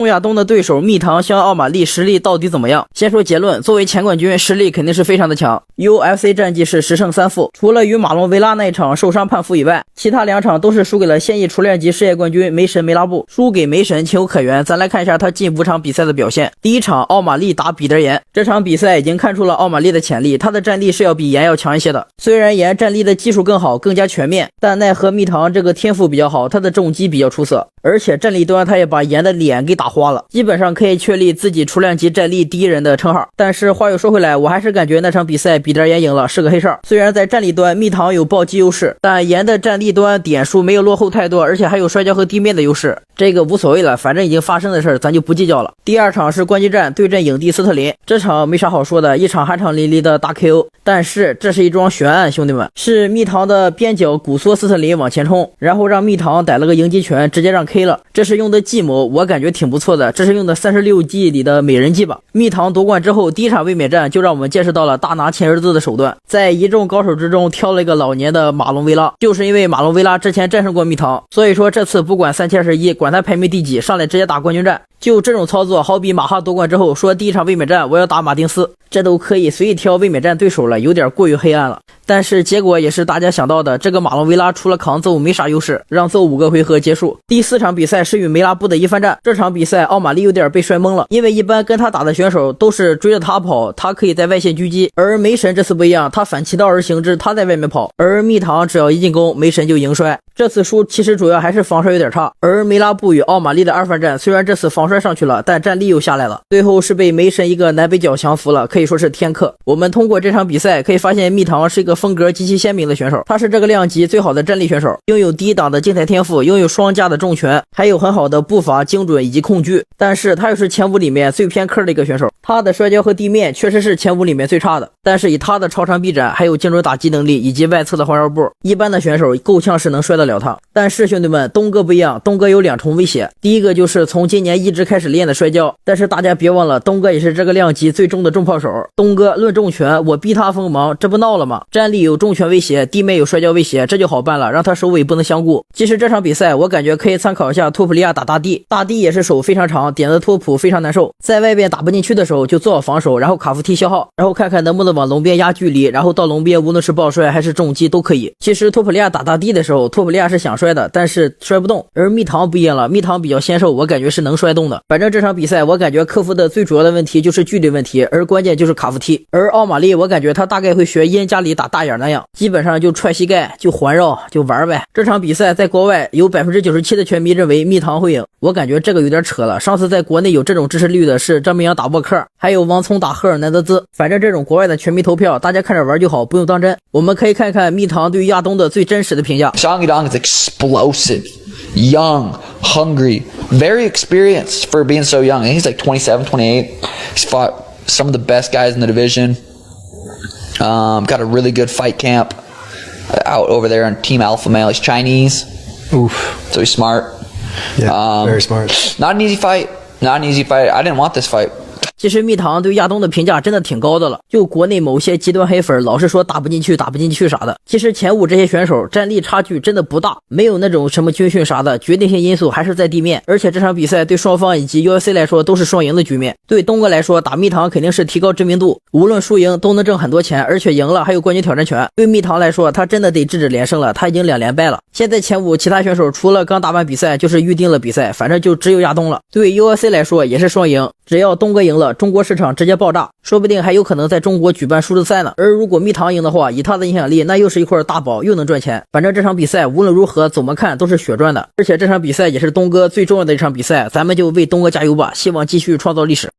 东亚东的对手蜜糖相奥马利实力到底怎么样？先说结论，作为前冠军，实力肯定是非常的强。UFC 战绩是10胜3负，除了与马龙维拉那一场受伤判负以外，其他2场都是输给了现役初练级世界冠军梅神梅拉布。输给梅神情有可原，咱来看一下他近5场比赛的表现。第一场奥马利打彼得岩，这场比赛已经看出了奥马利的潜力，他的战力是要比岩要强一些的。虽然岩战力的技术更好，更加全面，但奈何蜜糖这个天赋比较好，他的重击比较出色，而且战力端他也把岩的脸给打花了，基本上可以确立自己初量级战力第1人的称号。但是话又说回来，我还是感觉那场比赛彼得岩赢了，是个黑哨。虽然在战力端蜜糖有暴击优势，但岩的战力端点数没有落后太多，而且还有摔跤和地面的优势，这个无所谓了，反正已经发生的事咱就不计较了。第2场是冠军战，对阵影帝斯特林，这场没啥好说的，一场酣畅淋漓的大 KO。但是这是一桩悬案，兄弟们，是蜜糖的边角骨缩斯特林往前冲，然后让蜜糖逮了个迎击拳，直接让 K 了。这是用的计谋，我感觉挺不错的，这是用的36计里的美人计吧。蜜糖夺冠之后，第1场卫冕战就让我们见识到了大拿亲儿子的手段，在一众高手之中挑了一个老年的马龙维拉，就是因为马龙维拉之前战胜过蜜糖，所以说这次不管371，管他排名第几，上来直接打冠军战。就这种操作，好比马哈夺冠之后说第1场卫冕战我要打马丁斯，这都可以随意挑卫冕战对手了，有点过于黑暗了。但是结果也是大家想到的，这个马龙维拉除了扛揍没啥优势，让揍5个回合结束。第4场比赛是与梅拉布的一番战，这场比赛奥马利有点被摔懵了，因为一般跟他打的选手都是追着他跑，他可以在外线狙击，而梅神这次不一样，他反其道而行之，他在外面跑，而蜜糖只要一进攻，梅神就迎摔。这次输其实主要还是防摔有点差，而梅拉布与奥马利的2番战虽然这次防摔上去了，但战力又下来了，最后是被梅神一个南北脚降服了，可以说是天克。我们通过这场比赛可以发现蜜糖是一个风格极其鲜明的选手，他是这个量级最好的战力选手，拥有第1档的静态天赋，拥有双架的重拳，还有很好的步伐精准以及控狙，但是他又是前5里面最偏科的一个选手，他的摔跤和地面确实是前5里面最差的，但是以他的超长臂展，还有精准打击能力以及外侧的环绕步，一般的选手够呛是能摔得了他。但是兄弟们，东哥不一样，东哥有2重威胁，第一个就是从今年一直开始练的摔跤，但是大家别忘了，东哥也是这个量级最重的重炮手，东哥论重拳我逼他锋芒，这不闹了吗？战力有重拳威胁，地面有摔跤威胁，这就好办了，让他首尾不能相顾。其实这场比赛我感觉可以参考一下托普利亚打大帝，大帝也是手非常长，点的托普非常难受，在外边打不进去的时候就做好防守，然后卡夫踢消耗，然后看看能不能往龙边压距离，然后到龙边无论是抱摔还是重击都可以。其实托普利亚打大帝的时候，托普利亚是想摔的，但是摔不动，而蜜糖不一样了，蜜糖比较纤瘦，我感觉是能摔动的。反正这场比赛我感觉克服的最主要的问题就是距离问题，而关键就是卡夫踢。而奥马利我感觉他大概会学伊恩加里打大眼那样，基本上就踹膝盖就环绕就玩呗。这场比赛在国外有 97% 的拳迷认为蜜糖会赢，我感觉这个有点扯了，上次在国内有这种支持率的是张明阳打沃克，还有王聪打赫尔南德兹，反正这种国外的拳迷投票大家看着玩就好，不用当真。我们可以看看蜜糖对亚东的最真实的评价。 Song Yadong is explosive, young, hungry, very experienced for being so young. And he's like 27, 28. He's fought some of the best guys in the division. Got a really good fight camp out over there on Team Alpha Male. He's Chinese. Oof. So he's smart. Yeah, very smart. Not an easy fight. Not an easy fight. I didn't want this fight. 其实蜜糖对亚东的评价真的挺高的了，就国内某些极端黑粉老是说打不进去啥的，其实前5这些选手战力差距真的不大，没有那种什么军训啥的，决定性因素还是在地面。而且这场比赛对双方以及 UFC 来说都是双赢的局面，对东哥来说打蜜糖肯定是提高知名度，无论输赢都能挣很多钱，而且赢了还有冠军挑战权。对蜜糖来说他真的得制止连胜了，他已经2连败了，现在前5其他选手除了刚打完比赛就是预定了比赛，反正就只有亚东了。对 UFC 来说也是双赢，只要东哥赢了，中国市场直接爆炸，说不定还有可能在中国举办数字赛呢。而如果蜜糖赢的话，以他的影响力，那又是一块大宝，又能赚钱。反正这场比赛无论如何怎么看都是血赚的，而且这场比赛也是东哥最重要的一场比赛，咱们就为东哥加油吧，希望继续创造历史。